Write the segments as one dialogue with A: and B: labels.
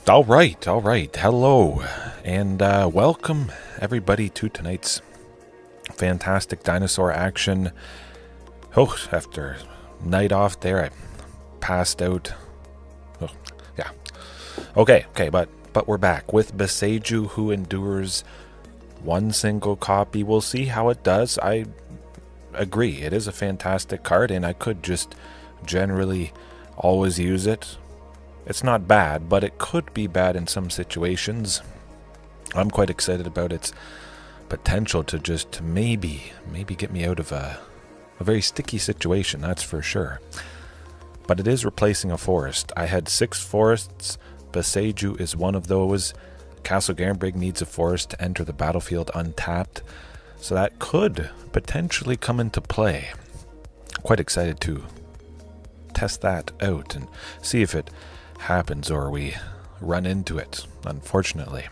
A: All right. Hello, and welcome everybody to tonight's fantastic dinosaur action. Oh, after night off there, I passed out. Oh, yeah. Okay, but we're back with Boseju, who endures one single copy. We'll see how it does. I agree, it is a fantastic card, and I could just generally always use it. It's not bad, but it could be bad in some situations. I'm quite excited about its potential to just maybe get me out of a very sticky situation, that's for sure. But it is replacing a forest. I had 6 forests. Boseju is one of those. Castle Garnbrig needs a forest to enter the battlefield untapped, so that could potentially come into play. Quite excited to test that out and see if it happens or we run into it, unfortunately.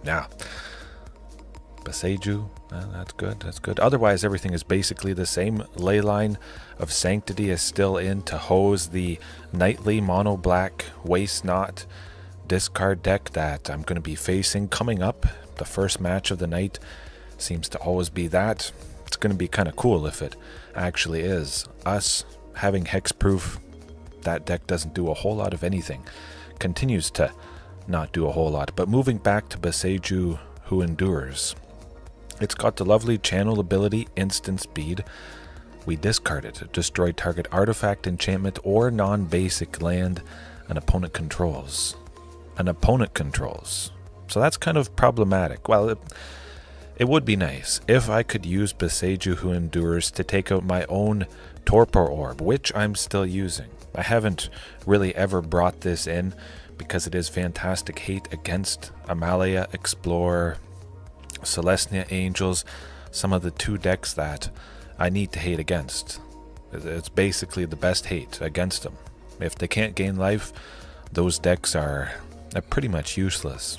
A: Yeah. Boseju, that's good. Otherwise, everything is basically the same. Leyline of Sanctity is still in to hose the nightly mono black waste knot discard deck that I'm going to be facing coming up. The first match of the night seems to always be that. It's going to be kind of cool if it actually is. Us having hexproof, that deck doesn't do a whole lot of anything. Continues to not do a whole lot. But moving back to Boseju, who endures. It's got the lovely channel ability, instant speed. We discard it. Destroy target artifact, enchantment, or non-basic land an opponent controls. So that's kind of problematic. Well, it would be nice if I could use Boseju, who endures, to take out my own Torpor Orb, which I'm still using. I haven't really ever brought this in because it is fantastic hate against Amalia, Explorer, Celestia Angels, some of the 2 decks that I need to hate against. It's basically the best hate against them. If they can't gain life, those decks are pretty much useless.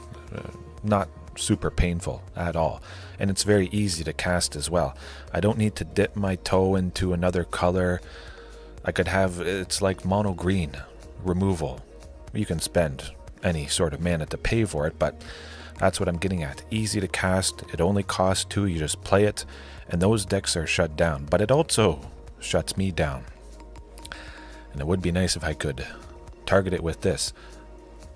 A: Not super painful at all. And it's very easy to cast as well. I don't need to dip my toe into another color. I could have, it's like mono green removal. You can spend any sort of mana to pay for it, but that's what I'm getting at. Easy to cast, it only costs 2, you just play it, and those decks are shut down. But it also shuts me down. And it would be nice if I could target it with this.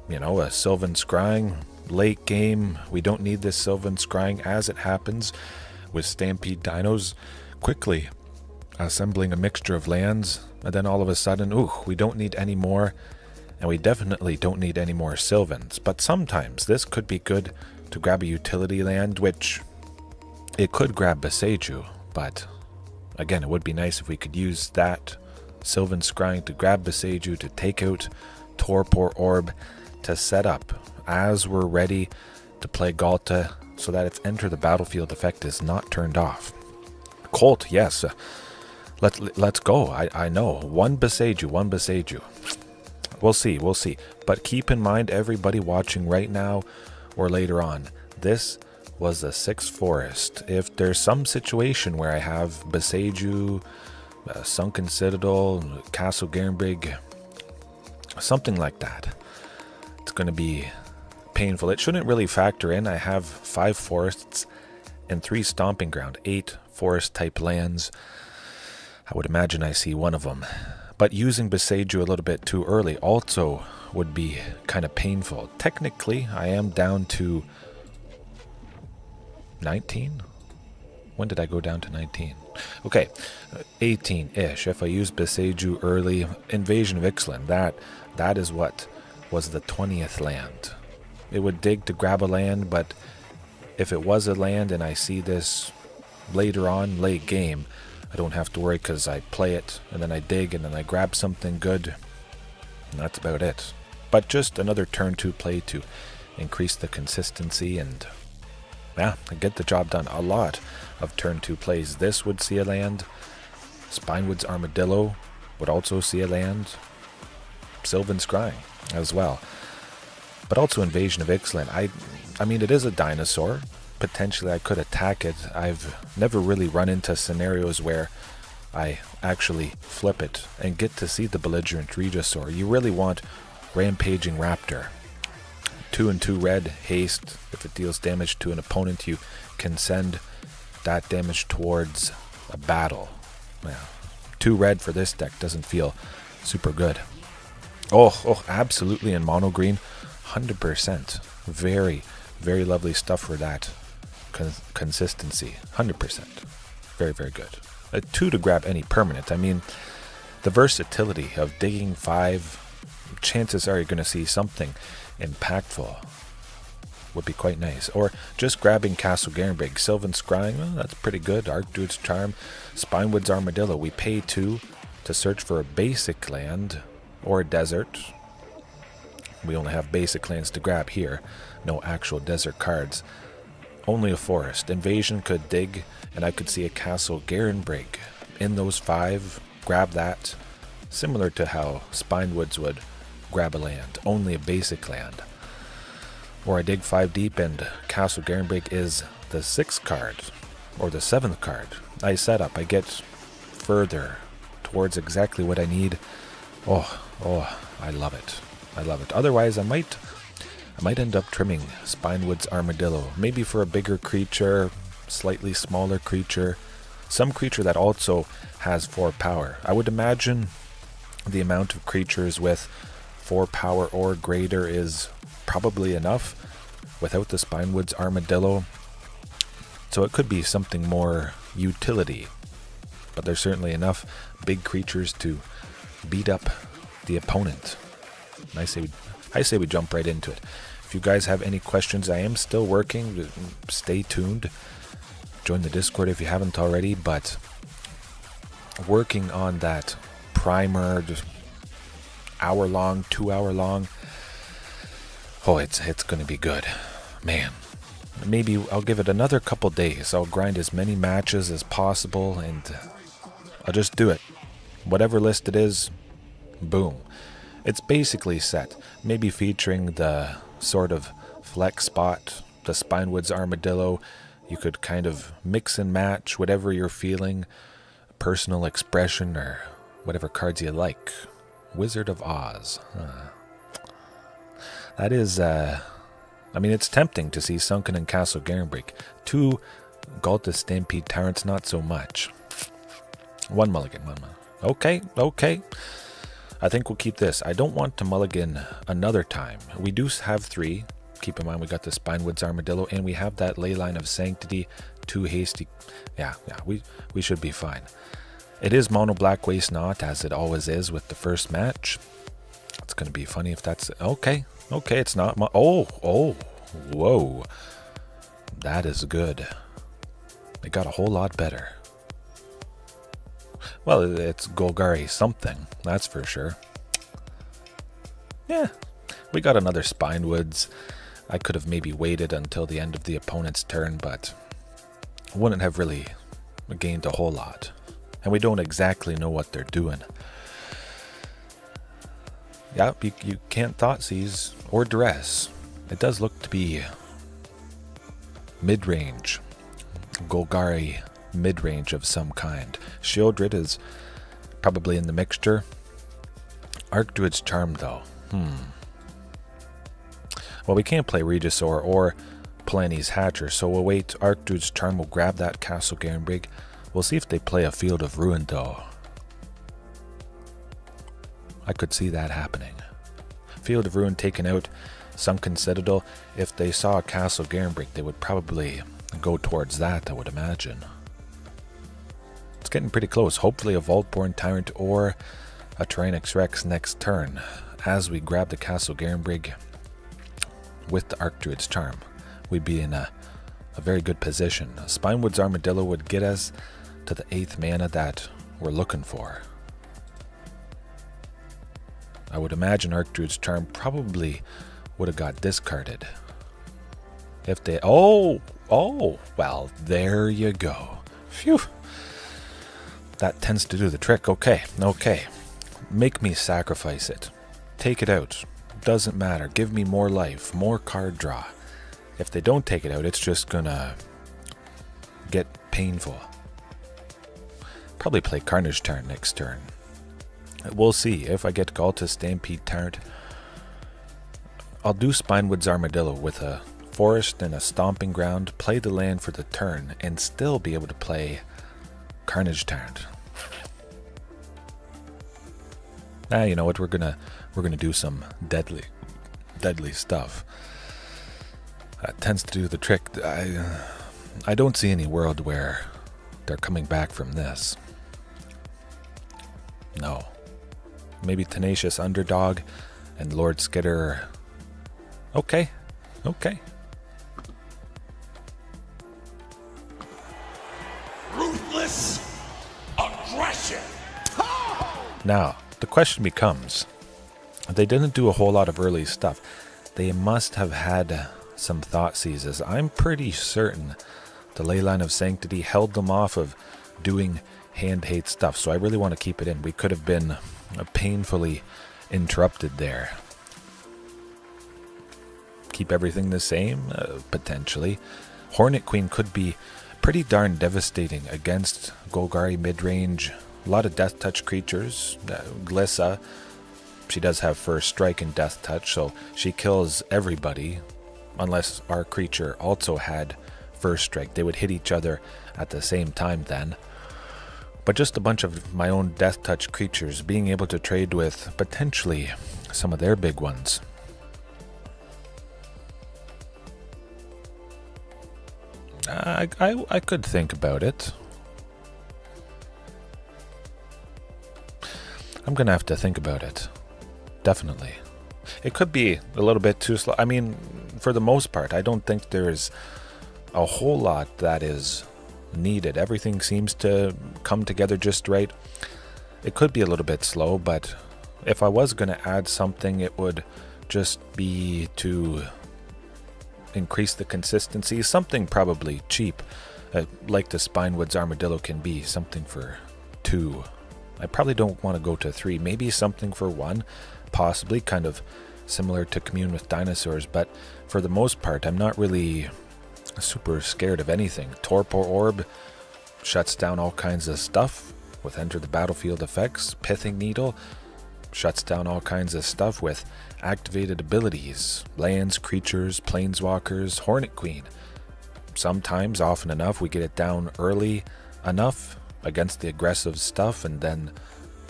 A: You know, a Sylvan Scrying, late game. We don't need this Sylvan Scrying, as it happens with Stampede Dinos, quickly assembling a mixture of lands, and then all of a sudden, we don't need any more, and we definitely don't need any more Sylvans. But sometimes this could be good to grab a utility land, which it could grab Boseju, but again, it would be nice if we could use that Sylvan Scrying to grab Boseju to take out Torpor Orb to set up as we're ready to play Ghalta, so that its enter the battlefield effect is not turned off. Colt, yes. Let's go. I know. One Boseju. We'll see. But keep in mind, everybody watching right now or later on, this was a 6 forest. If there's some situation where I have Boseju, Sunken Citadel, Castle Garnbrig, something like that, it's going to be painful. It shouldn't really factor in. I have 5 forests and 3 stomping ground, 8 forest type lands. I would imagine I see one of them. But using Boseju a little bit too early also would be kind of painful. Technically, I am down to 19? When did I go down to 19? Okay, 18-ish. If I use Boseju early, Invasion of Ixalan, that is what was the 20th land. It would dig to grab a land, but if it was a land and I see this later on, late game, I don't have to worry because I play it, and then I dig, and then I grab something good, and that's about it. But just another turn 2 play to increase the consistency, and yeah, get the job done. A lot of turn 2 plays. This would see a land. Spinewoods Armadillo would also see a land. Sylvan Scrying as well. But also Invasion of Ixalan. I mean, it is a dinosaur. Potentially I could attack it. I've never really run into scenarios where I actually flip it and get to see the belligerent Regisaur. You really want Rampaging Raptor. 2/2 red, haste. If it deals damage to an opponent, you can send that damage towards a battle. Yeah. 2 red for this deck doesn't feel super good. Oh, absolutely in mono green. 100%. Very, very lovely stuff for that consistency. 100%. Very, very good. A 2 to grab any permanent. I mean, the versatility of digging 5, chances are you're going to see something impactful. Would be quite nice. Or just grabbing Castle Garenbrig. Sylvan Scrying, well, that's pretty good. Archdruid's Charm. Spinewoods Armadillo. We pay 2 to search for a basic land or a desert. We only have basic lands to grab here. No actual desert cards. Only a forest. Invasion could dig, and I could see a Castle Garenbrig. In those 5, grab that. Similar to how Spinewoods would grab a land. Only a basic land. Or I dig 5 deep and Castle Garenbrig is the 6th card. Or the 7th card. I set up. I get further towards exactly what I need. Oh, I love it. I love it. Otherwise, I might end up trimming Spinewoods Armadillo. Maybe for a bigger creature, slightly smaller creature. Some creature that also has 4 power. I would imagine the amount of creatures with 4 power or greater is probably enough without the Spinewoods Armadillo. So it could be something more utility. But there's certainly enough big creatures to beat up the opponent. I say we jump right into it. If you guys have any questions, I am still working. Stay tuned. Join the Discord if you haven't already. But working on that primer, just hour long, 2 hour long. Oh, it's going to be good. Man. Maybe I'll give it another couple days. I'll grind as many matches as possible and I'll just do it. Whatever list it is, boom. It's basically set. Maybe featuring the sort of flex spot, the Spinewoods Armadillo. You could kind of mix and match whatever you're feeling. Personal expression or whatever cards you like. Wizard of Oz. That is, I mean, it's tempting to see Sunken and Castle Garenbrig. 2 Ghalta Stampede Tyrants, not so much. 1 mulligan. Okay. I think we'll keep this. I don't want to mulligan another time. We do have 3. Keep in mind we got the Spinewoods Armadillo and we have that Leyline of Sanctity. 2 hasty. Yeah, we should be fine. It is mono black waste not, as it always is with the first match. It's going to be funny if that's... Okay, it's not... Whoa. That is good. It got a whole lot better. Well, it's Golgari something, that's for sure. Yeah, we got another Spinewoods. I could have maybe waited until the end of the opponent's turn, but wouldn't have really gained a whole lot. And we don't exactly know what they're doing. Yeah, you can't Thoughtseize or Duress. It does look to be mid-range. Golgari Midrange of some kind. Shieldred is probably in the mixture. Archdruid's Charm, though. Well, we can't play Regisaur or Palani's Hatcher, so we'll wait. Archdruid's Charm will grab that Castle Garenbrig. We'll see if they play a Field of Ruin, though. I could see that happening. Field of Ruin taken out Sunken Citadel. If they saw a Castle Garenbrig, they would probably go towards that, I would imagine. It's getting pretty close. Hopefully a Vaultborn Tyrant or a Tyrranax Rex next turn as we grab the Castle Garenbrig with the Archdruid's Charm. We'd be in a very good position. Spinewoods Armadillo would get us to the 8th mana that we're looking for. I would imagine Archdruid's Charm probably would have got discarded. If they... Oh, well, there you go. Phew. That tends to do the trick. Okay. Make me sacrifice it. Take it out. Doesn't matter. Give me more life, more card draw. If they don't take it out, it's just gonna get painful. Probably play Carnage Tyrant next turn. We'll see if I get Ghalta Stampede Tyrant. I'll do Spinewoods Armadillo with a forest and a stomping ground, play the land for the turn, and still be able to play Carnage Tyrant. You know what? We're gonna do some deadly stuff. That tends to do the trick. I don't see any world where they're coming back from this. No. Maybe Tenacious Underdog and Lord Skitter. Okay.
B: Ruthless aggression.
A: Now, the question becomes, they didn't do a whole lot of early stuff. They must have had some thought seizes. I'm pretty certain the Leyline of Sanctity held them off of doing hand-hate stuff, so I really want to keep it in. We could have been painfully interrupted there. Keep everything the same? Potentially. Hornet Queen could be pretty darn devastating against Golgari Midrange. A lot of Death Touch creatures. Glissa, she does have First Strike and Death Touch, so she kills everybody. Unless our creature also had First Strike. They would hit each other at the same time then. But just a bunch of my own Death Touch creatures being able to trade with potentially some of their big ones. I could think about it. I'm going to have to think about it. Definitely. It could be a little bit too slow. I mean, for the most part, I don't think there's a whole lot that is needed. Everything seems to come together just right. It could be a little bit slow, but if I was going to add something, it would just be to increase the consistency. Something probably cheap, like the Spinewoods Armadillo can be. Something for 2. I probably don't want to go to 3. Maybe something for 1, possibly kind of similar to Commune with Dinosaurs, but for the most part, I'm not really super scared of anything. Torpor Orb shuts down all kinds of stuff with Enter the Battlefield effects. Pithing Needle shuts down all kinds of stuff with activated abilities. Lands, creatures, planeswalkers, Hornet Queen. Sometimes, often enough, we get it down early enough against the aggressive stuff, and then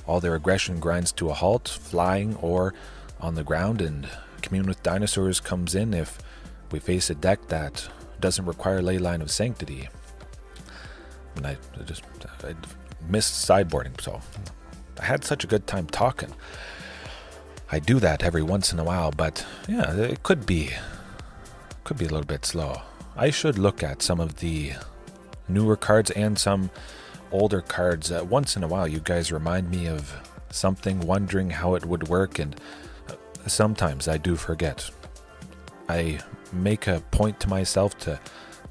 A: all their aggression grinds to a halt, flying or on the ground, and Commune with Dinosaurs comes in if we face a deck that doesn't require Leyline of Sanctity. And I missed sideboarding, so I had such a good time talking. I do that every once in a while, but yeah, it could be a little bit slow. I should look at some of the newer cards and some older cards. Once in a while, you guys remind me of something, wondering how it would work, and sometimes I do forget. I make a point to myself to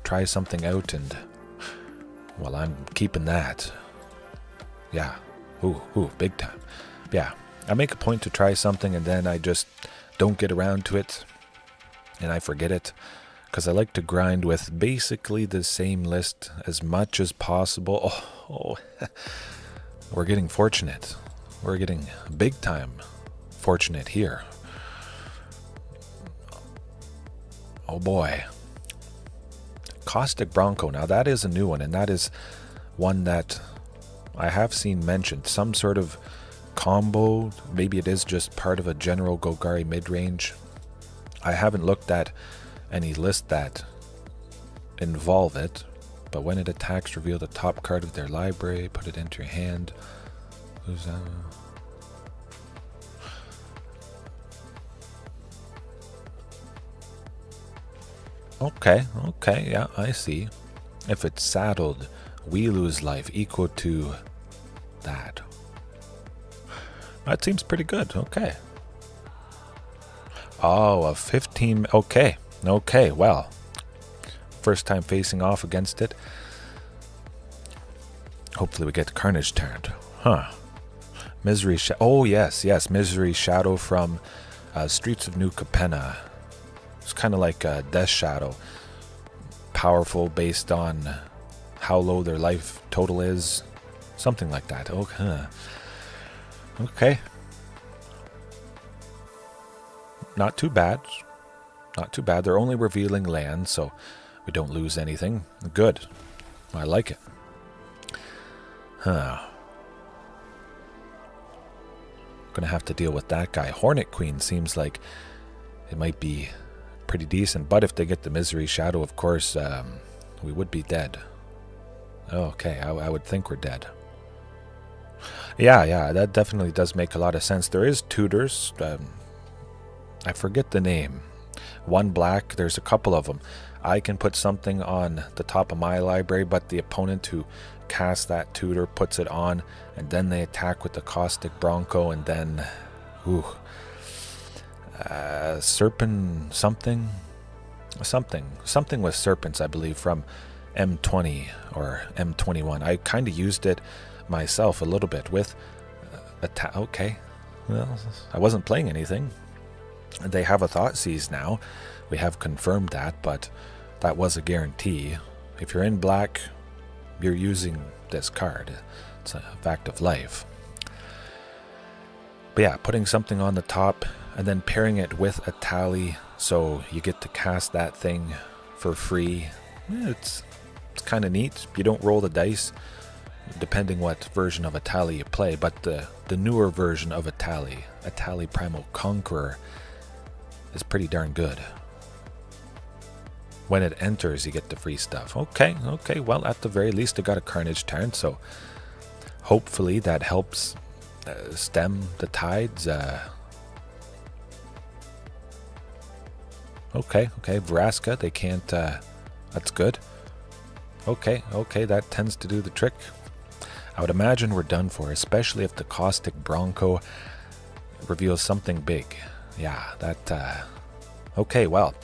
A: try something out, and well, I'm keeping that. Yeah. Ooh, big time. Yeah. I make a point to try something, and then I just don't get around to it, and I forget it, because I like to grind with basically the same list as much as possible. Oh, we're getting fortunate. We're getting big time fortunate here. Oh boy. Caustic Bronco. Now that is a new one, and that is one that I have seen mentioned. Some sort of combo. Maybe it is just part of a general Golgari Midrange. I haven't looked at any list that involve it, but when it attacks, reveal the top card of their library, put it into your hand. Who's that? Okay, yeah, I see. If it's saddled, we lose life equal to that. That seems pretty good, okay. Oh, a 15, okay, well. First time facing off against it. Hopefully we get Carnage Tyrant, huh. Misery, oh yes, Misery Shadow from Streets of New Capenna. It's kind of like a Death Shadow. Powerful based on how low their life total is. Something like that. Okay. Not too bad. Not too bad. They're only revealing land, so we don't lose anything. Good. I like it. Huh. Gonna have to deal with that guy. Hornet Queen seems like it might be pretty decent, but if they get the Misery Shadow, of course, we would be dead. Okay, I would think we're dead. Yeah, that definitely does make a lot of sense. There is tutors. I forget the name. One black, there's a couple of them. I can put something on the top of my library, but the opponent who casts that tutor puts it on, and then they attack with the Caustic Bronco, and then... Serpent something with serpents, I believe, from M20 or M21. I kind of used it myself a little bit with okay, well, I wasn't playing anything. They have a Thoughtseize now. We have confirmed that, but that was a guarantee. If you're in black, you're using this card. It's a fact of life. But yeah, putting something on the top and then pairing it with a tally, so you get to cast that thing for free. Yeah, it's kind of neat. You don't roll the dice, depending what version of a tally you play, but the newer version of a tally Primal Conqueror, is pretty darn good. When it enters, you get the free stuff. Okay, well, at the very least, I got a Carnage Tyrant, so hopefully that helps stem the tides. Okay, Vraska, they can't, that's good. Okay, that tends to do the trick. I would imagine we're done for, especially if the Caustic Bronco reveals something big. Yeah, that, okay, well,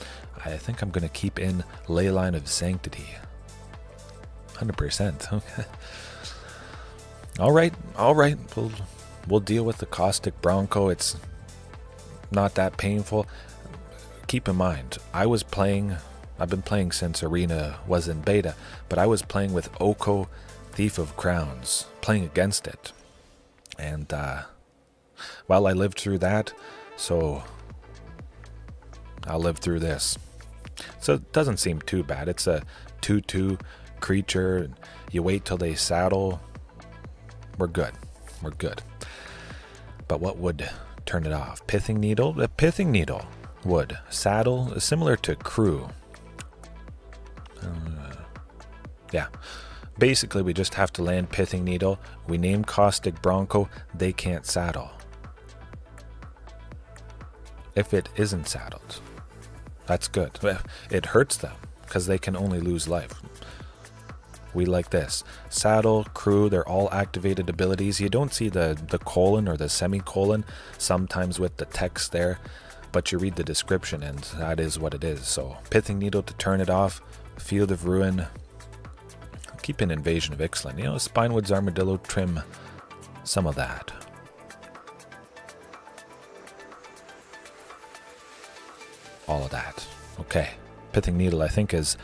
A: I think I'm going to keep in Leyline of Sanctity. 100%, okay. Alright, we'll deal with the Caustic Bronco. It's not that painful. Keep in mind, I've been playing since Arena was in beta, but I was playing with Oko, Thief of Crowns, playing against it. And, well, I lived through that, so I'll live through this. So it doesn't seem too bad. It's a 2/2 creature. You wait till they saddle. We're good. But what would turn it off? Pithing Needle? A Pithing Needle would. Saddle, similar to Crew. Yeah. Basically, we just have to land Pithing Needle. We name Caustic Bronco. They can't saddle. If it isn't saddled, that's good. It hurts them because they can only lose life. We like this. Saddle, Crew, they're all activated abilities. You don't see the colon or the semicolon sometimes with the text there, but you read the description and that is what it is. So Pithing Needle to turn it off. Field of Ruin. Keep an Invasion of Ixalan. Spinewoods Armadillo, trim some of that. All of that. Okay. Pithing Needle, I think, is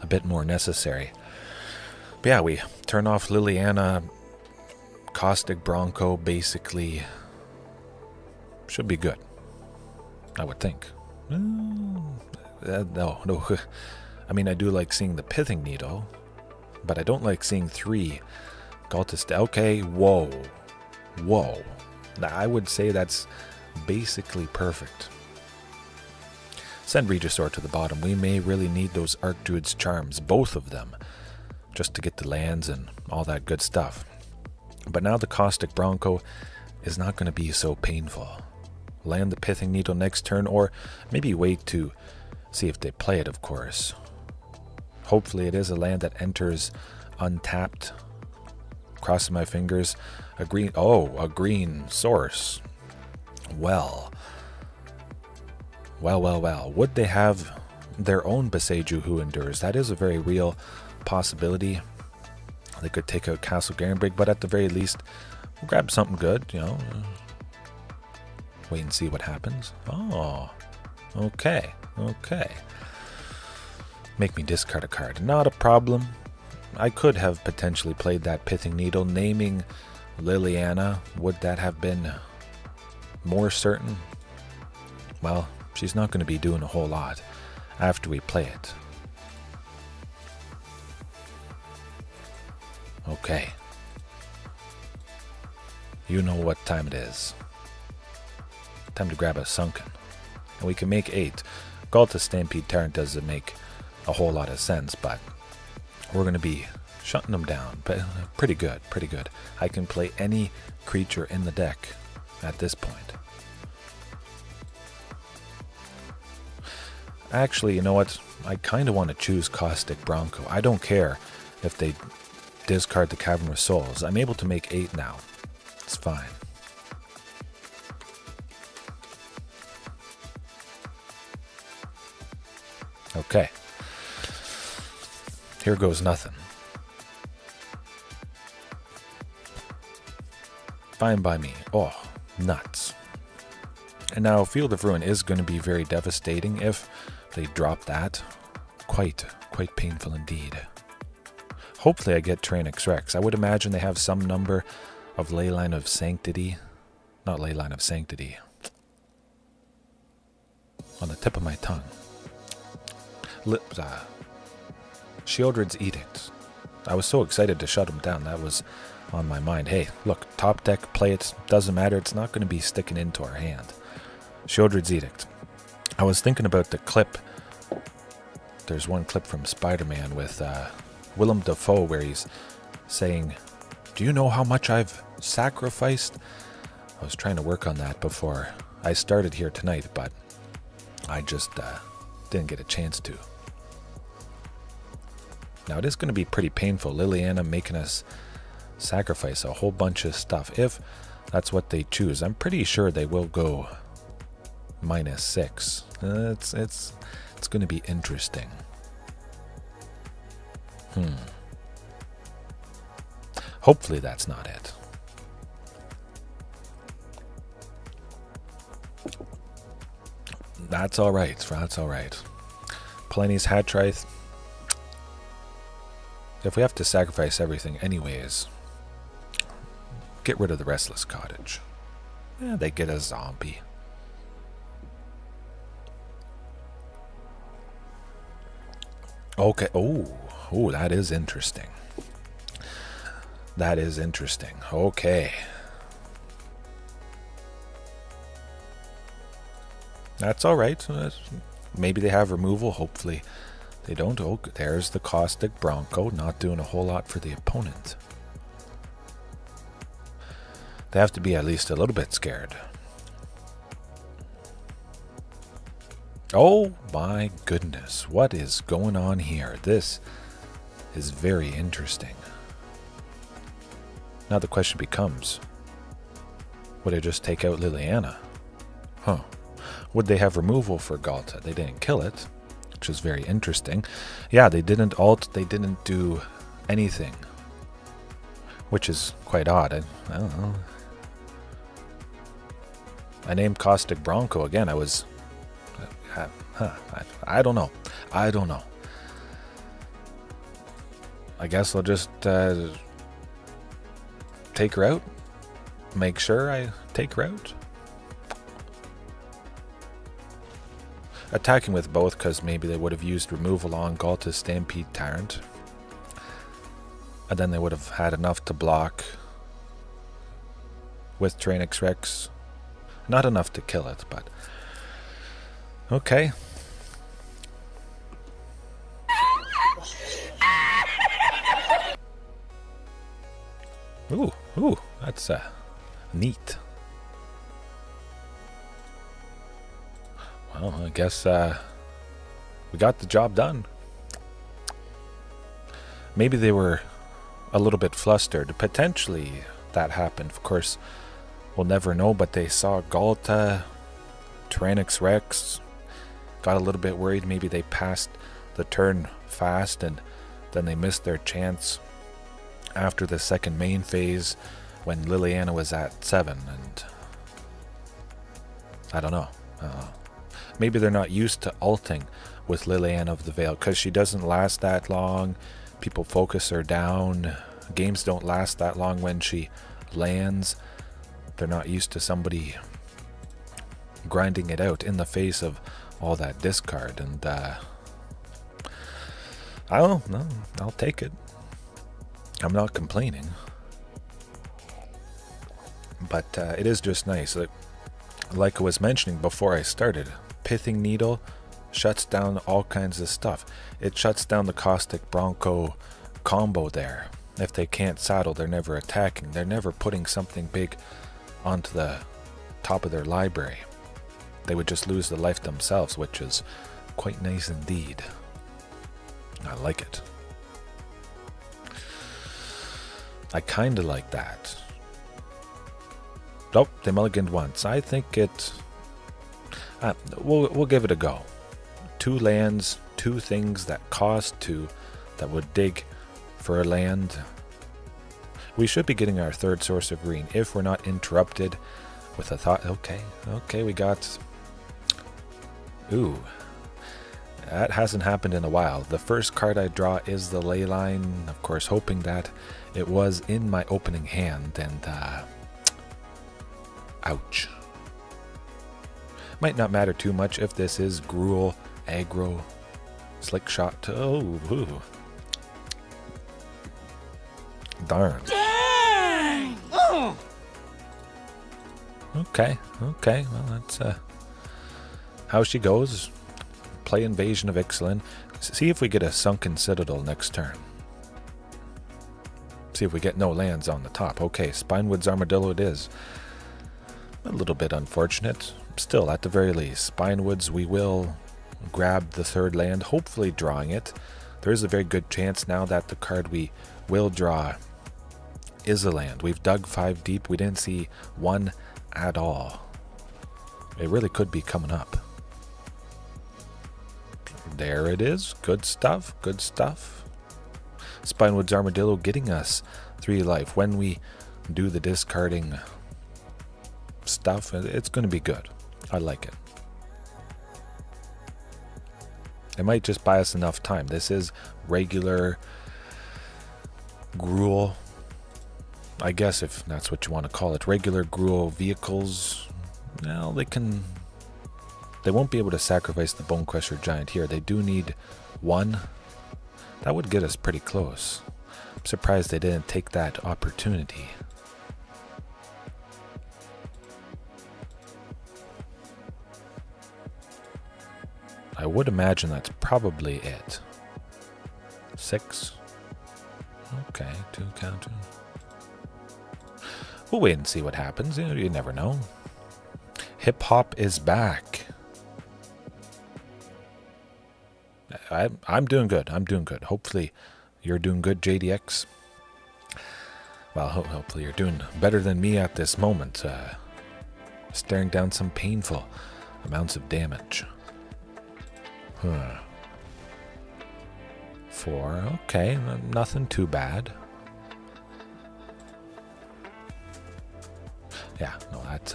A: a bit more necessary. But yeah, we turn off Liliana. Caustic Bronco basically should be good, I would think. No. I mean, I do like seeing the Pithing Needle, but I don't like seeing 3 Ghalta. Okay, whoa. I would say that's basically perfect. Send Regisaur to the bottom. We may really need those Archdruid's charms, both of them, just to get the lands and all that good stuff. But now the Caustic Bronco is not going to be so painful. Land the Pithing Needle next turn, or maybe wait to see if they play it, of course. Hopefully it is a land that enters untapped. Crossing my fingers. A green source. Well. Would they have their own Boseju who endures? That is a very real possibility. They could take out Castle Garenbrig, but at the very least, grab something good, Wait and see what happens. Oh, okay. Make me discard a card. Not a problem. I could have potentially played that Pithing Needle, naming Liliana. Would that have been more certain? Well, She's not going to be doing a whole lot after we play it. Okay. You know what time it is. Time to grab a Sunken. And we can make 8. Ghalta Stampede Tyrant doesn't make a whole lot of sense, but we're going to be shutting them down. But pretty good, pretty good. I can play any creature in the deck at this point. Actually, you know what? I kind of want to choose Caustic Bronco. I don't care if they discard the Cavernous Souls. I'm able to make 8 now. It's fine. Okay. Here goes nothing. Fine by me. Oh, nuts. And now Field of Ruin is going to be very devastating if they drop that. Quite painful indeed. Hopefully I get Tyrranax Rex. I would imagine they have some number of Leyline of Sanctity. Not Leyline of Sanctity. On the tip of my tongue. Sheoldred's Edict. I was so excited to shut him down. That was on my mind. Hey, look, top deck, play it. Doesn't matter. It's not going to be sticking into our hand. Sheoldred's Edict. I was thinking about the clip. There's one clip from Spider-Man with Willem Dafoe where he's saying, "Do you know how much I've sacrificed?" I was trying to work on that before I started here tonight, but I just didn't get a chance to. Now it is going to be pretty painful. Liliana making us sacrifice a whole bunch of stuff if that's what they choose. I'm pretty sure they will go -6. It's going to be interesting. Hopefully that's not it. That's all right. That's all right. Palani's Hatrite. If we have to sacrifice everything anyways, get rid of the Restless Cottage. Yeah, they get a zombie. Okay. Oh, that is interesting. That is interesting. Okay. That's all right. Maybe they have removal. Hopefully they don't. Oh, there's the Caustic Bronco. Not doing a whole lot for the opponent. They have to be at least a little bit scared. Oh my goodness. What is going on here? This is very interesting. Now the question becomes, would I just take out Liliana? Huh. Would they have removal for Ghalta? They didn't kill it, which is very interesting. Yeah, they didn't ult, they didn't do anything, which is quite odd. I don't know. I named Caustic Bronco again. I was... I don't know. I don't know. I guess I'll just take her out. Make sure I take her out. Attacking with both because maybe they would have used removal on Ghalta's Stampede Tyrant. And then they would have had enough to block with Tyrranax Rex. Not enough to kill it, but... Okay. Ooh, that's neat. Well, I guess we got the job done. Maybe they were a little bit flustered. Potentially that happened. Of course, we'll never know, but they saw Ghalta, Tyrranax Rex, got a little bit worried. Maybe they passed the turn fast and then they missed their chance after the second main phase when Liliana was at 7, and I don't know. Maybe they're not used to ulting with Liliana of the Veil because she doesn't last that long. People focus her down. Games don't last that long when she lands. They're not used to somebody grinding it out in the face of all that discard, and I'll take it. I'm not complaining, but it is just nice. Like I was mentioning before I started, Pithing Needle shuts down all kinds of stuff. It shuts down the Caustic Bronco combo there. If they can't saddle, they're never attacking. They're never putting something big onto the top of their library. They would just lose the life themselves, which is quite nice indeed. I like it. I kind of like that. Oh, they mulliganed once. I think it... we'll give it a go. 2 lands, 2 things that cost 2, that would dig for a land. We should be getting our 3rd source of green if we're not interrupted with a thought. Okay, we got... Ooh. That hasn't happened in a while. The first card I draw is the Leyline, of course, hoping that it was in my opening hand, and ouch. Might not matter too much if this is Gruul, aggro, slick shot. Ooh. Darn.
B: Dang! Oh!
A: Okay, well that's how she goes. Play Invasion of Ixalan. See if we get a Sunken Citadel next turn. See if we get no lands on the top. Okay, Spinewoods Armadillo it is. A little bit unfortunate. Still, at the very least, Spinewoods, we will grab the 3rd land, hopefully drawing it. There is a very good chance now that the card we will draw is a land. We've dug 5 deep. We didn't see one at all. It really could be coming up. There it is. Good stuff. Good stuff. Spinewoods Armadillo getting us 3 life. When we do the discarding stuff, it's going to be good. I like it. It might just buy us enough time. This is regular Gruul, I guess, if that's what you want to call it. Regular Gruul vehicles. Well, they won't be able to sacrifice the Bonecrusher Giant here. They do need 1. That would get us pretty close. I'm surprised they didn't take that opportunity. I would imagine that's probably it. 6. Okay, 2 counter. We'll wait and see what happens. You never know. Hip Hop is back. I'm doing good. Hopefully you're doing good, JDX. Well, hopefully you're doing better than me at this moment. Staring down some painful amounts of damage. 4. Okay, nothing too bad. Yeah, no, that's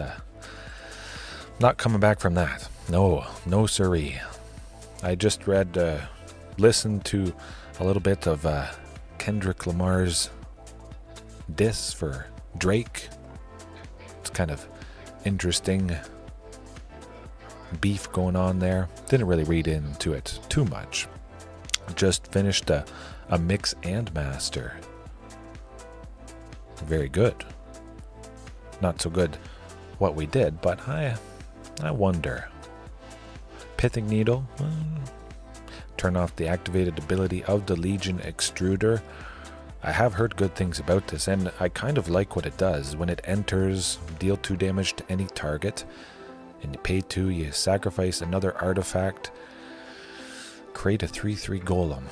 A: not coming back from that. No siree. I just listened to a little bit of Kendrick Lamar's diss for Drake. It's kind of interesting beef going on there. Didn't really read into it too much. Just finished a mix and master. Very good. Not so good what we did, but I wonder. Pithing Needle. Turn off the activated ability of the Legion Extruder. I have heard good things about this, and I kind of like what it does. When it enters, deal 2 damage to any target, and you pay 2, you sacrifice another artifact, create a 3/3 golem.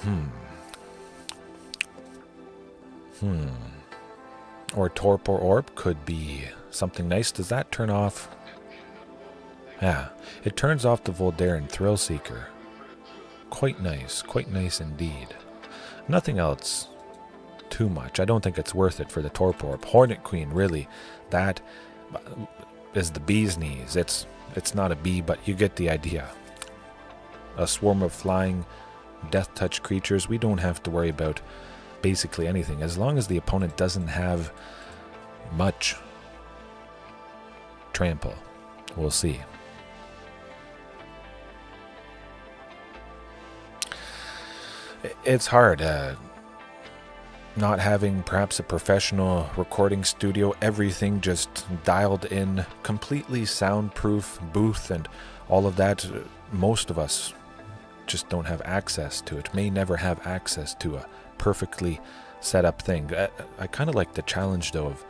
A: Or Torpor Orb could be something nice. Does that turn off? Yeah, it turns off the Voldaren Thrillseeker. Quite nice indeed. Nothing else too much. I don't think it's worth it for the Torpor Orb. Hornet Queen, really, that is the bee's knees. It's not a bee, but you get the idea. A swarm of flying death touch creatures. We don't have to worry about basically anything as long as the opponent doesn't have much trample. We'll see. It's hard. Not having perhaps a professional recording studio, everything just dialed in, completely soundproof booth and all of that. Most of us just don't have access to it, may never have access to a perfectly set up thing. I kind of like the challenge though of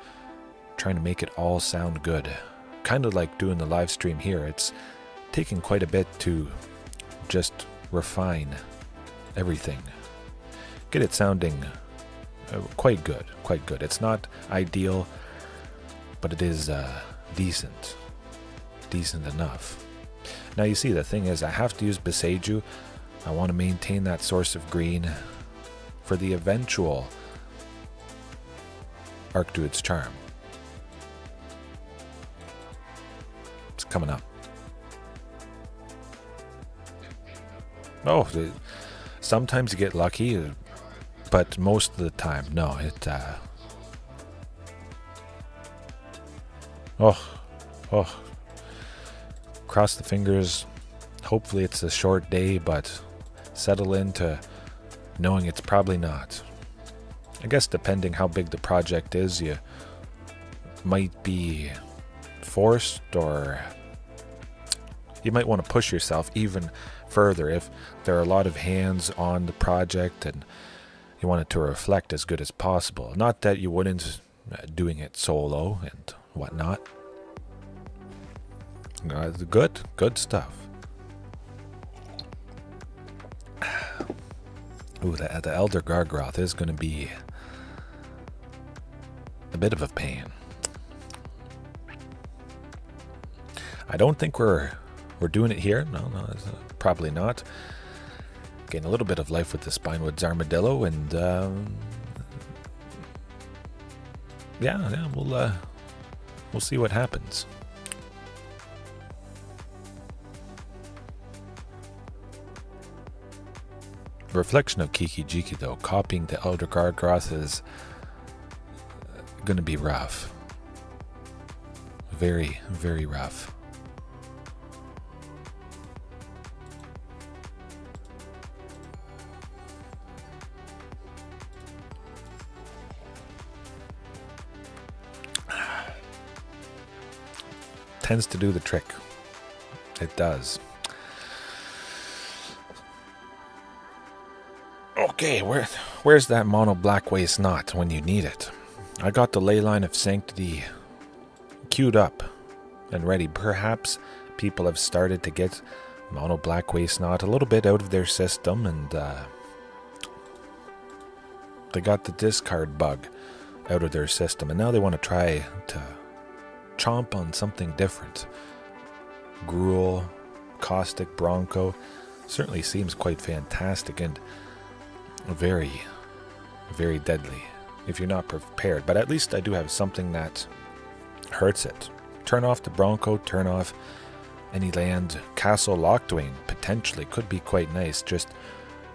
A: trying to make it all sound good. Kind of like doing the live stream here. It's taking quite a bit to just refine everything. Get it sounding quite good, quite good. It's not ideal, but it is decent enough. Now you see, the thing is, I have to use Boseju. I want to maintain that source of green for the eventual Archdruid's Charm. It's coming up. Oh, sometimes you get lucky, but most of the time, no. Cross the fingers. Hopefully it's a short day, but settle into knowing it's probably not. I guess depending how big the project is, you might be forced, or you might want to push yourself even further if there are a lot of hands on the project and you want it to reflect as good as possible. Not that you wouldn't doing it solo and whatnot. Good stuff. Ooh, the Elder Gargroth is going to be a bit of a pain. I don't think we're doing it here. No, probably not. Gain a little bit of life with the Spinewoods Armadillo, and we'll see what happens. Reflection of Kiki Jiki, though, copying the Elder Gargroth is going to be rough. Very, very rough. Tends to do the trick. It does. Okay, where's that mono black waste knot when you need it? I got the Leyline of Sanctity queued up and ready. Perhaps people have started to get mono black waste knot a little bit out of their system, and they got the discard bug out of their system, and now they want to try to chomp on something different. Gruul, Caustic, Bronco certainly seems quite fantastic and very, very deadly if you're not prepared. But at least I do have something that hurts it. Turn off the Bronco, turn off any land. Castle Lockdwayne potentially could be quite nice, just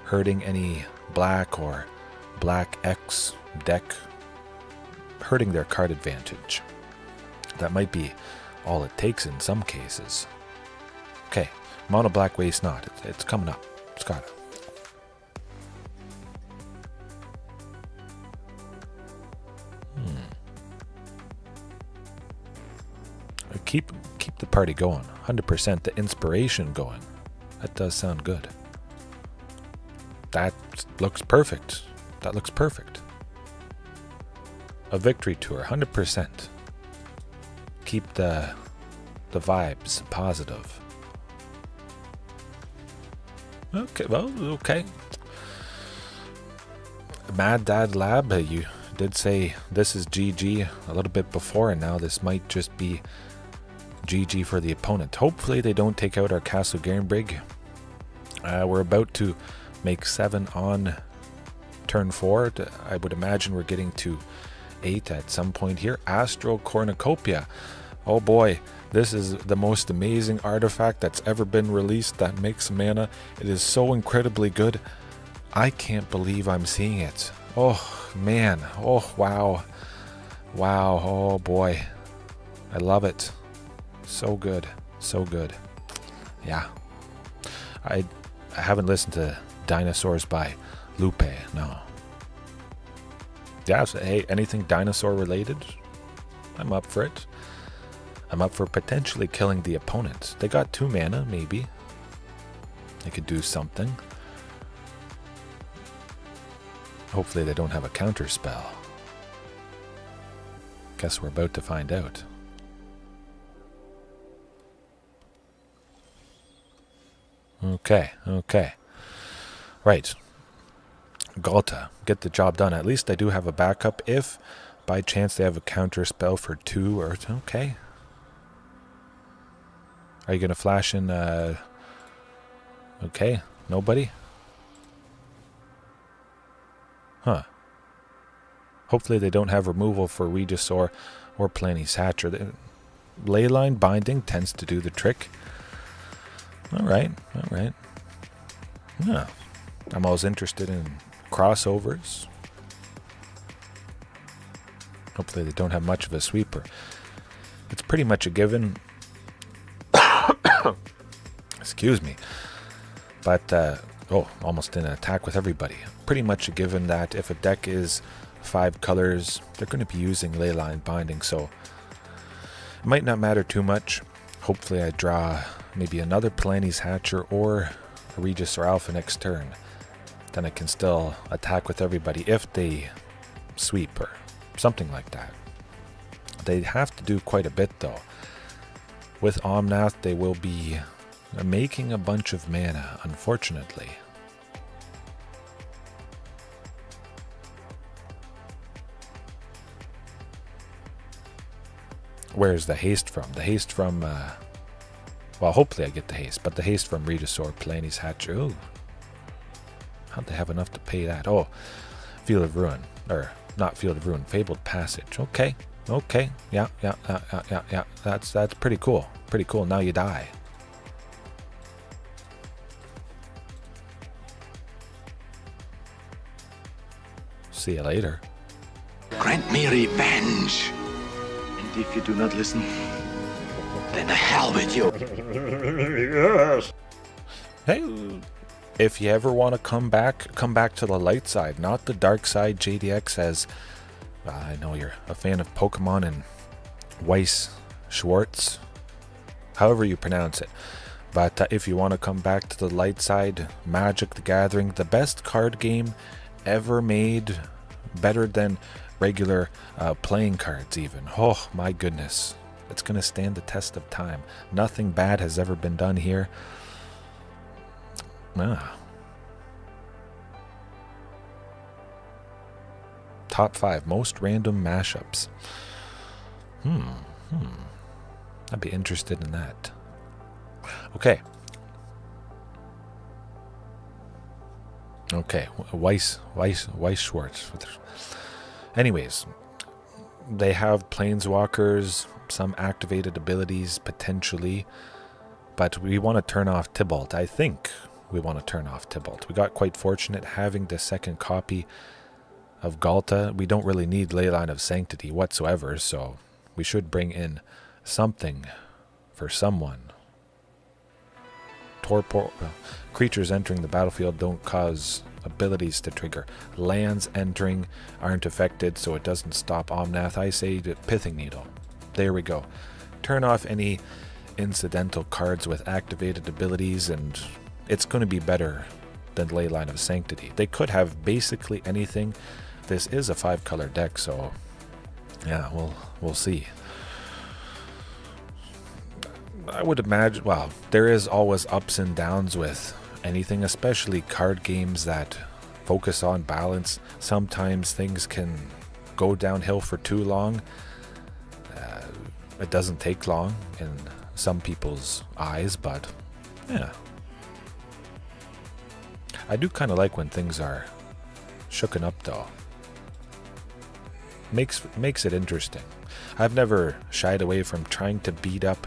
A: hurting any black or black X deck, hurting their card advantage. That might be all it takes in some cases. Okay, mono black waste knot. It's coming up. It's got it. Keep the party going. 100% the inspiration going. That does sound good. That looks perfect. That looks perfect. A victory tour. 100%. Keep the vibes positive. Okay, well, okay. Mad Dad Lab, you did say this is GG a little bit before, and now this might just be GG for the opponent. Hopefully they don't take out our Castle Garenbrig. We're about to make 7 on turn 4. I would imagine we're getting to 8 at some point here. Astral Cornucopia. Oh boy, this is the most amazing artifact that's ever been released that makes mana. It is so incredibly good. I can't believe I'm seeing it. Oh man. Oh wow. Wow. Oh boy. I love it. So good. So good. Yeah. I haven't listened to Dinosaurs by Lupe, no. Yeah, so, hey, anything dinosaur related, I'm up for it. I'm up for potentially killing the opponent. They got 2 mana, maybe. They could do something. Hopefully they don't have a counter spell. Guess we're about to find out. Okay. Right. Ghalta, get the job done. At least I do have a backup if by chance they have a counter spell for 2 or... Okay. Are you going to flash in... Okay, nobody? Huh. Hopefully they don't have removal for Regisaur or Palani's Hatcher. Leyline binding tends to do the trick. Alright. Yeah. I'm always interested in crossovers. Hopefully they don't have much of a sweeper. It's pretty much a given. Excuse me. But, almost in an attack with everybody. Pretty much a given that if a deck is 5 colors, they're going to be using Leyline binding, so it might not matter too much. Hopefully I draw maybe another Palani's Hatcher or a Regisaur Alpha next turn. Then I can still attack with everybody if they sweep or something like that. They have to do quite a bit though. With Omnath they will be making a bunch of mana, unfortunately. Where's the haste from? The haste from... well, hopefully I get the haste, but the haste from Regisaur, Palani's Hatcher. Ooh. How'd they have enough to pay that? Oh, Field of Ruin. Or, not Field of Ruin, Fabled Passage. Okay. Yeah. That's pretty cool. Pretty cool. Now you die. See you later.
B: Grant me revenge. And if you do not listen, then the hell with you.
A: Yes. Hey, if you ever want to come back to the light side, not the dark side. JDX says, I know you're a fan of Pokemon and Weiss Schwartz, however you pronounce it. But if you want to come back to the light side, Magic the Gathering, the best card game ever made, better than regular playing cards even. Oh my goodness, it's going to stand the test of time. Nothing bad has ever been done here. Top 5 most random mashups. I'd be interested in that. Okay, Weiss Schwartz. Anyways, they have Planeswalkers, some activated abilities potentially, but we want to turn off Tibalt. I think we want to turn off Tibalt. We got quite fortunate having the second copy of Ghalta. We don't really need Leyline of Sanctity whatsoever, so we should bring in something for someone. Torpor, creatures entering the battlefield don't cause abilities to trigger. Lands entering aren't affected, so it doesn't stop Omnath. I say Pithing Needle. There we go. Turn off any incidental cards with activated abilities, and it's going to be better than Leyline of Sanctity. They could have basically anything. This is a 5-color deck, so yeah, we'll see. I would imagine, well, there is always ups and downs with anything, especially card games that focus on balance. Sometimes things can go downhill for too long. It doesn't take long in some people's eyes, but yeah. I do kind of like when things are shooken up though. Makes it interesting. I've never shied away from trying to beat up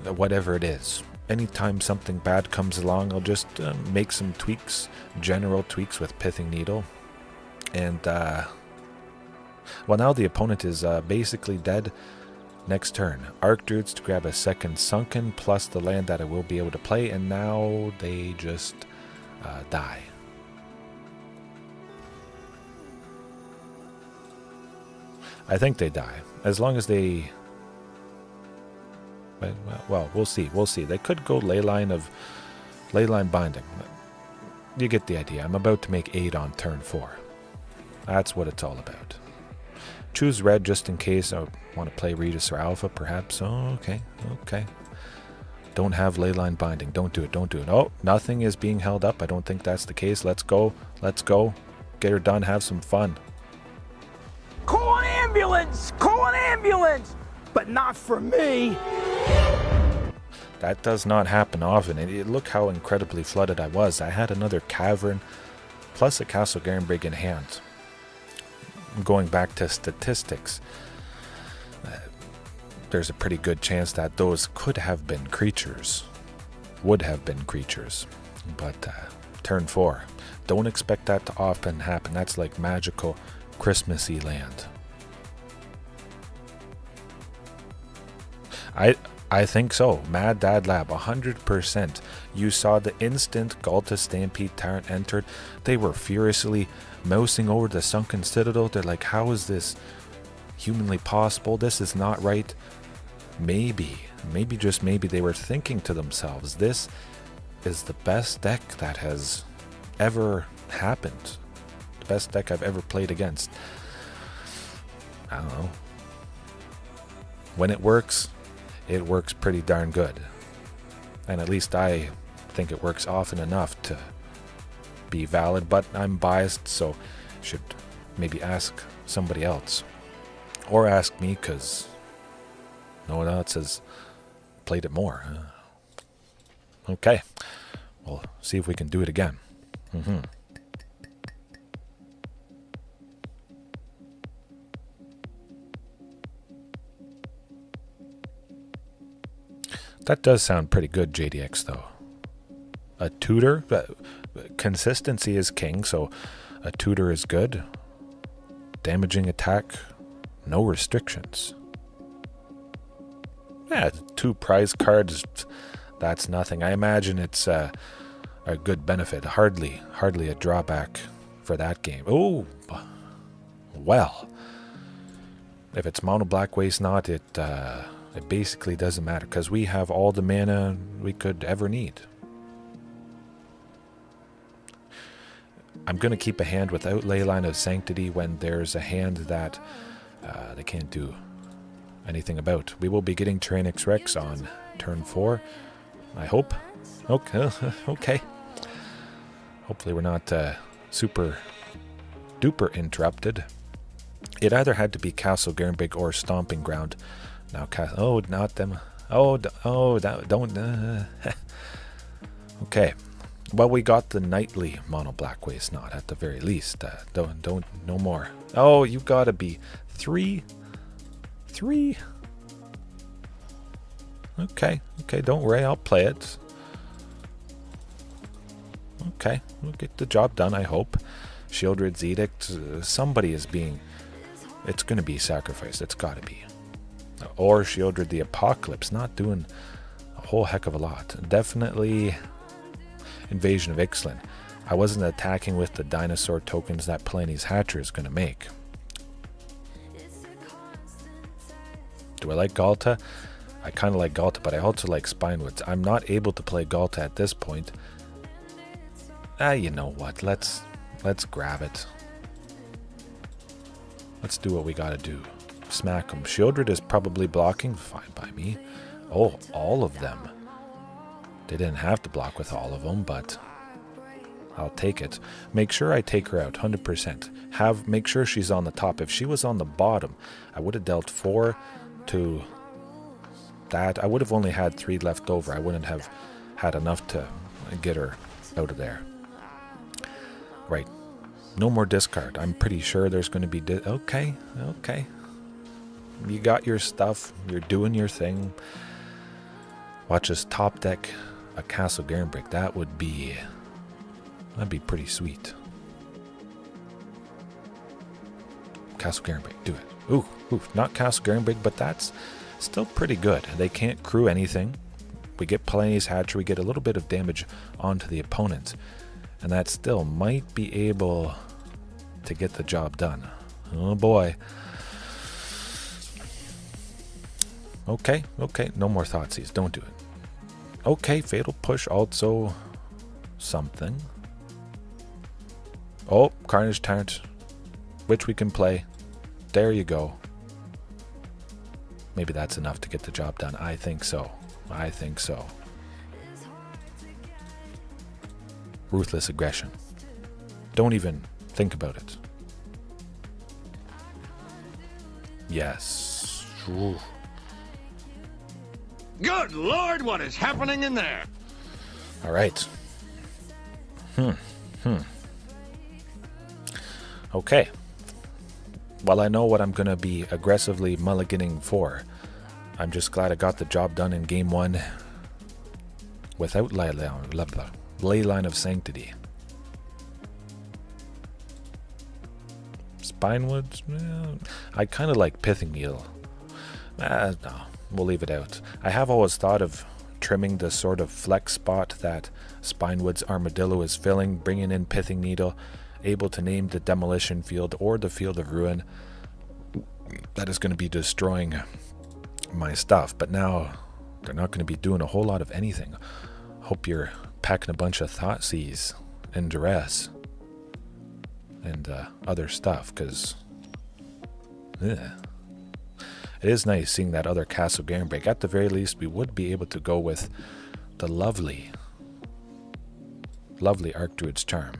A: whatever it is. Anytime something bad comes along, I'll just make some tweaks, general tweaks with Pithing Needle. And, well, now the opponent is basically dead next turn. Archdruids to grab a second Sunken, plus the land that I will be able to play, and now they just die. I think they die. As long as they... Well, we'll see. We'll see. They could go Leyline Binding. You get the idea. I'm about to make 8 on turn 4. That's what it's all about. Choose red just in case I want to play Regisaur Alpha, perhaps. Oh, okay. Don't have Leyline Binding. Don't do it. Oh, nothing is being held up. I don't think that's the case. Let's go. Get her done. Have some fun.
C: Call an ambulance! But not for me!
A: That does not happen often. And look how incredibly flooded I was. I had another Cavern plus a Castle Garenbrig in hand. Going back to statistics, there's a pretty good chance that those would have been creatures. But turn 4. Don't expect that to often happen. That's like magical Christmassy land. I think so. Mad Dad Lab, 100%. You saw the instant Ghalta Stampede Tyrant entered. They were furiously mousing over the sunken citadel. They're like, how is this humanly possible? This is not right. Maybe just maybe they were thinking to themselves, this is the best deck that has ever happened. The best deck I've ever played against. I don't know. When it works pretty darn good. And at least I think it works often enough to be valid, but I'm biased, so should maybe ask somebody else. Or ask me, because no one else has played it more. Okay. We'll see if we can do it again. That does sound pretty good, JDX, though. A tutor? Consistency is king, so a tutor is good. Damaging attack, no restrictions. Yeah, 2 prize cards, that's nothing. I imagine it's a good benefit. Hardly a drawback for that game. Oh, well. If it's mono black waste not, it basically doesn't matter, because we have all the mana we could ever need. I'm going to keep a hand without Leyline of Sanctity when there's a hand that they can't do anything about. We will be getting Tyrranax Rex on turn 4, I hope. Okay. Hopefully we're not super duper interrupted. It either had to be Castle Garenbrig or Stomping Ground. Now, oh, not them. Don't. Okay. Well, we got the nightly mono black waste not at the very least. Don't, no more. Oh, you gotta be 3. Okay, don't worry, I'll play it. Okay, we'll get the job done, I hope. Shieldred's Edict, somebody is being... It's gonna be sacrificed, it's gotta be. Or Shieldred the Apocalypse, not doing a whole heck of a lot. Definitely Invasion of Ixalan. I wasn't attacking with the dinosaur tokens that Palani's Hatcher is going to make. Do I like Ghalta? I kind of like Ghalta, but I also like Spinewoods. I'm not able to play Ghalta at this point. You know what? Let's grab it. Let's do what we gotta do. Smack them. Shieldred is probably blocking. Fine by me. Oh, all of them. They didn't have to block with all of them, but I'll take it. Make sure I take her out, 100%. Make sure she's on the top. If she was on the bottom, I would have dealt 4 to that. I would have only had 3 left over. I wouldn't have had enough to get her out of there. Right. No more discard. I'm pretty sure there's going to be... Okay. You got your stuff. You're doing your thing. Watch us top deck a Castle Garenbrig. That'd be pretty sweet. Castle Garenbrig, do it. Ooh, not Castle Garenbrig, but that's still pretty good. They can't crew anything. We get Palani's Hatcher, we get a little bit of damage onto the opponent, and that still might be able to get the job done. Oh boy. Okay, no more Thoughtseize. Don't do it. Okay, Fatal Push also something. Oh, Carnage Tyrant, which we can play. There you go. Maybe that's enough to get the job done. I think so. Ruthless Aggression. Don't even think about it. Yes. Ooh.
D: Good Lord, what is happening in there?
A: All right. Okay. Well, I know what I'm going to be aggressively mulliganing for. I'm just glad I got the job done in Game 1 without Leyline of Sanctity. Spinewoods? I kind of like Pithing Needle. No, we'll leave it out. I have always thought of trimming the sort of flex spot that Spinewoods Armadillo is filling, bringing in Pithing Needle, able to name the Demolition Field or the Field of Ruin. That is going to be destroying my stuff, but now they're not going to be doing a whole lot of anything. Hope you're packing a bunch of Thoughtseize and Duress and other stuff, because it is nice seeing that other Castle Garenbreak. At the very least, we would be able to go with the lovely Archdruid's Charm.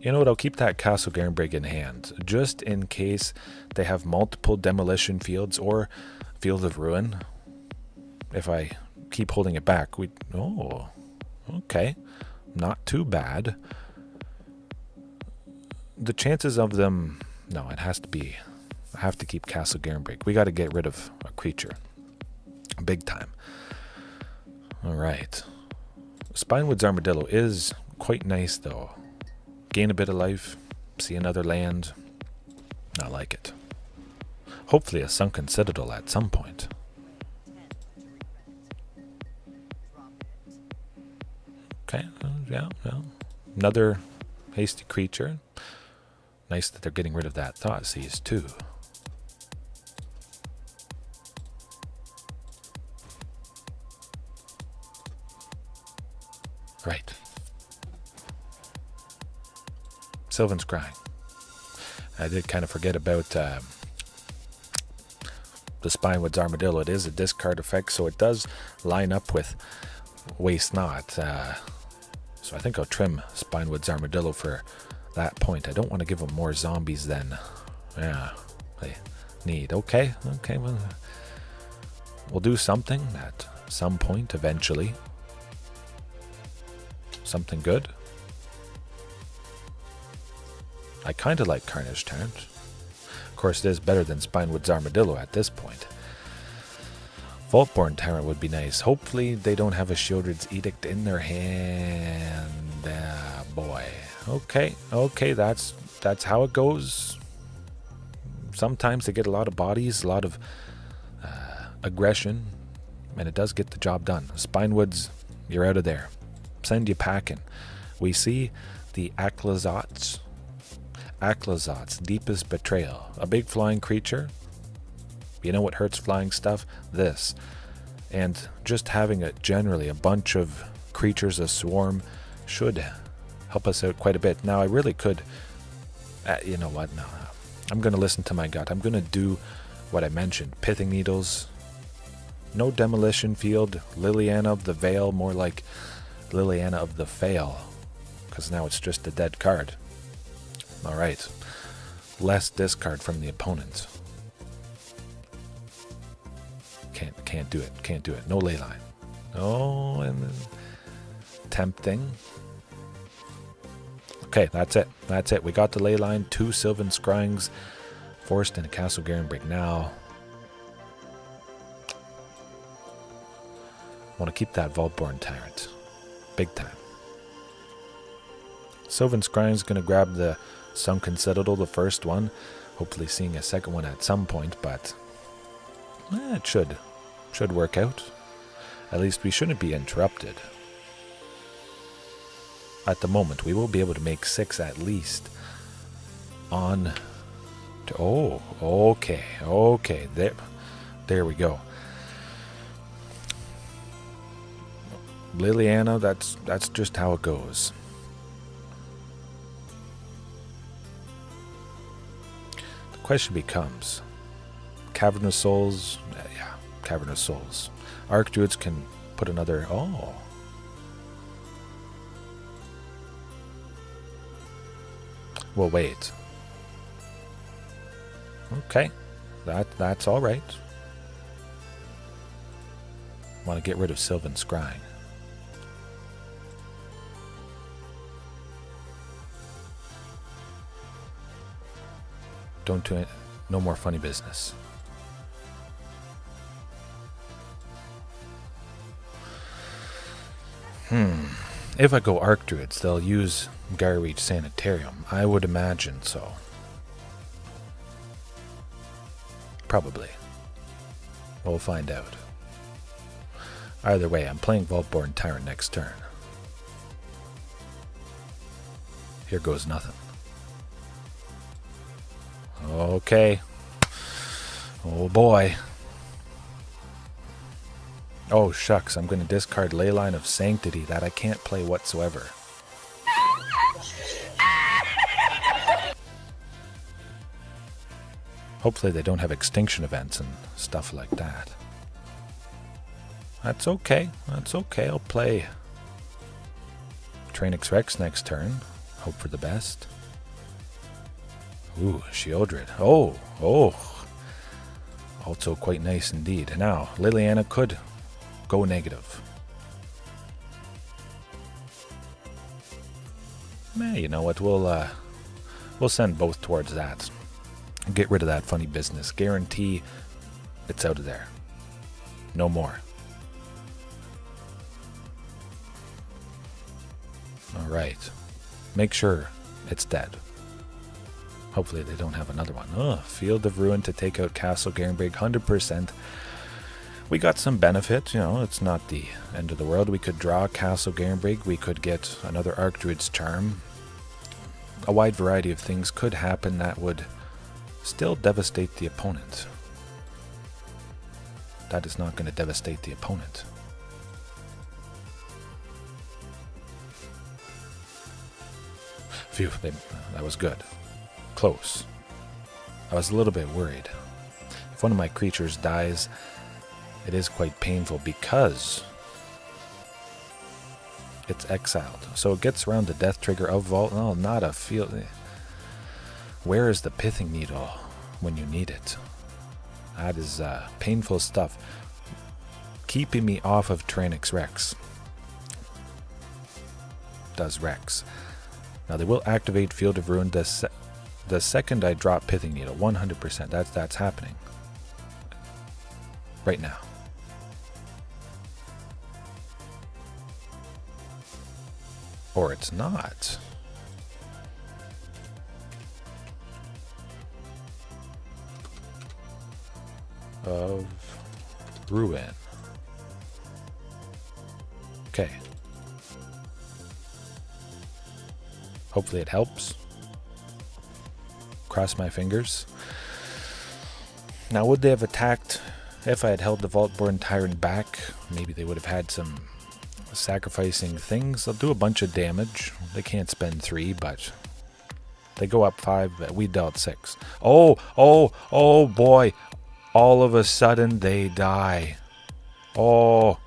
A: You know what, I'll keep that Castle Garenbreak in hand, just in case they have multiple Demolition Fields or Field of Ruin. If I keep holding it back, oh, okay, not too bad. The chances of them, no, it has to be, I have to keep Castle Garenbreak. We got to get rid of a creature, big time. All right, Spinewoods Armadillo is quite nice though. Gain a bit of life, see another land. I like it. Hopefully a Sunken Citadel at some point. Okay, yeah. Another hasty creature. Nice that they're getting rid of that Thoughtseize too. Right. Sylvan Scrying. I did kind of forget about the Spinewoods Armadillo. It is a discard effect, so it does line up with Waste Not. So I think I'll trim Spinewoods Armadillo for that point. I don't want to give them more zombies than they need. Okay, well, we'll do something at some point eventually. Something good. I kind of like Carnage Tyrant. Of course, it is better than Spinewoods Armadillo at this point. Vaultborn Tyrant would be nice. Hopefully, they don't have a Shieldred's Edict in their hand. Boy. Okay, that's how it goes. Sometimes they get a lot of bodies, a lot of aggression, and it does get the job done. Spinewoods, you're out of there. Send you packing. We see the Aclazot's Deepest Betrayal. A big flying creature. You know what hurts flying stuff? This. And just having a bunch of creatures, a swarm, should help us out quite a bit. Now, I really could... you know what? No. I'm going to listen to my gut. I'm going to do what I mentioned. Pithing Needles. No Demolition Field. Liliana of the Veil. More like Liliana of the Fail. Because now it's just a dead card. Alright. Less discard from the opponent. Can't do it. No Leyline. Oh, and then tempting. Okay, that's it. We got the Leyline. 2 Sylvan Scryings. Forced in a Castle Garenbreak now. Want to keep that Vaultborn Tyrant. Big time. Sylvan Scrying's going to grab the Sunken Citadel, the first one. Hopefully seeing a second one at some point, but it should work out. At least we shouldn't be interrupted. At the moment, we will be able to make 6 at least on Oh, okay, okay. There we go. Liliana, that's just how it goes. The question becomes, Cavernous Souls, yeah, Cavernous Souls. Archdruids can put another, oh. Well, wait. Okay, that's all right. Want to get rid of Sylvan Scrying. Don't do it. No more funny business. If I go Archdruids, they'll use Gyreach Sanitarium. I would imagine so. Probably. We'll find out. Either way, I'm playing Vaultborn Tyrant next turn. Here goes nothing. Okay. Oh boy. Oh shucks, I'm going to discard Leyline of Sanctity that I can't play whatsoever. Hopefully they don't have extinction events and stuff like that. That's okay. That's okay. I'll play Tyrranax Rex next turn. Hope for the best. Ooh, Sheoldred. Oh. Also quite nice indeed. Now, Liliana could go negative. You know what? We'll send both towards that. Get rid of that funny business. Guarantee it's out of there. No more. Alright. Make sure it's dead. Hopefully they don't have another one. Field of Ruin to take out Castle Garenbrig, 100%. We got some benefit, you know, it's not the end of the world. We could draw Castle Garenbrig, we could get another Archdruid's Charm. A wide variety of things could happen that would still devastate the opponent. That is not going to devastate the opponent. Phew, that was good. Close. I was a little bit worried. If one of my creatures dies, it is quite painful because it's exiled. So it gets around the death trigger of Vault. Oh, not a field. Where is the Pithing Needle when you need it? That is painful stuff. Keeping me off of Tyrranax Rex. Does Rex. Now they will activate Field of Ruin the second I drop Pithing Needle. 100%. That's happening. Right now. Or it's not. Of Ruin. Okay. Hopefully it helps. Cross my fingers. Now would they have attacked if I had held the Vaultborn Tyrant back? Maybe they would have had some sacrificing things. They'll do a bunch of damage. They can't spend 3, but they go up 5, but we dealt 6. Oh boy. All of a sudden they die. Oh.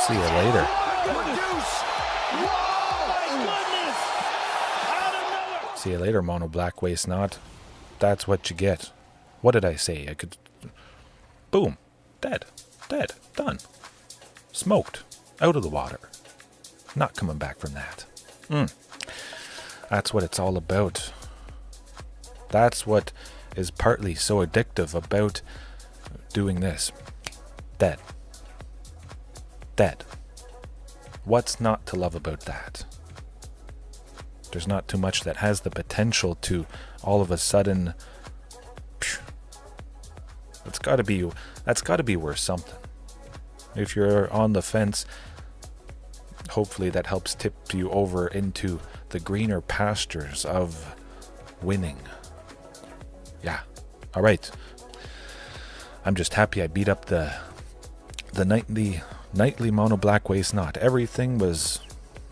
A: See you later. See you later, Mono Black Waste Not. That's what you get. What did I say? I could... Boom. Dead. Done. Smoked. Out of the water. Not coming back from that. That's what it's all about. That's what is partly so addictive about doing this. Dead. What's not to love about that? There's not too much that has the potential to all of a sudden... gotta be worth something. If you're on the fence, hopefully that helps tip you over into the greener pastures of winning. Yeah. All right. I'm just happy I beat up the nightly mono black waste knot. Everything was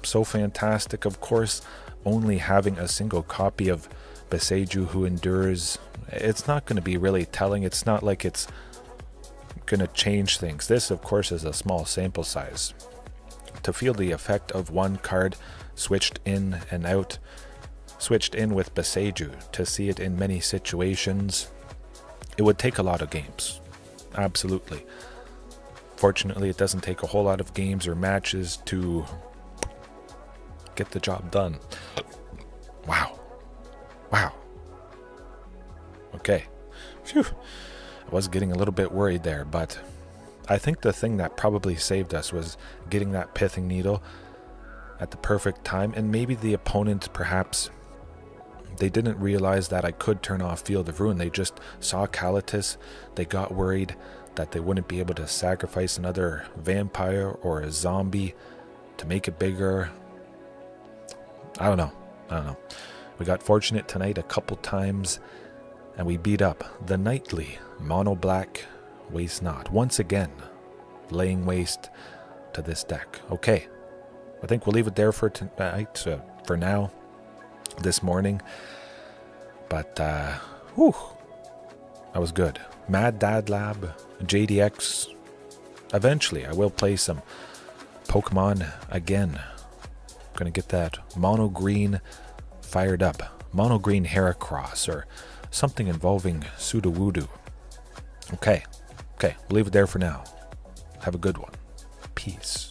A: so fantastic. Of course, only having a single copy of Boseju who endures, it's not going to be really telling. It's not like it's going to change things. This, of course, is a small sample size. To feel the effect of one card switched in and out, switched in with Boseju, to see it in many situations, it would take a lot of games. Absolutely. Fortunately, it doesn't take a whole lot of games or matches to get the job done. Wow. Okay. Phew. I was getting a little bit worried there, but I think the thing that probably saved us was getting that pithing needle at the perfect time, and maybe the opponent, perhaps, they didn't realize that I could turn off Field of Ruin. They just saw Kalitas. They got worried that they wouldn't be able to sacrifice another vampire or a zombie to make it bigger. I don't know. We got fortunate tonight a couple times, and we beat up the nightly mono black waste knot once again, laying waste to this deck. Okay, I think we'll leave it there for tonight, for now, this morning. But that was good. Mad Dad Lab, JDX. Eventually I will play some Pokemon again. Gonna get that mono green fired up, mono green Heracross, or something involving Sudowoodo. Okay, we'll leave it there for now. Have a good one. Peace.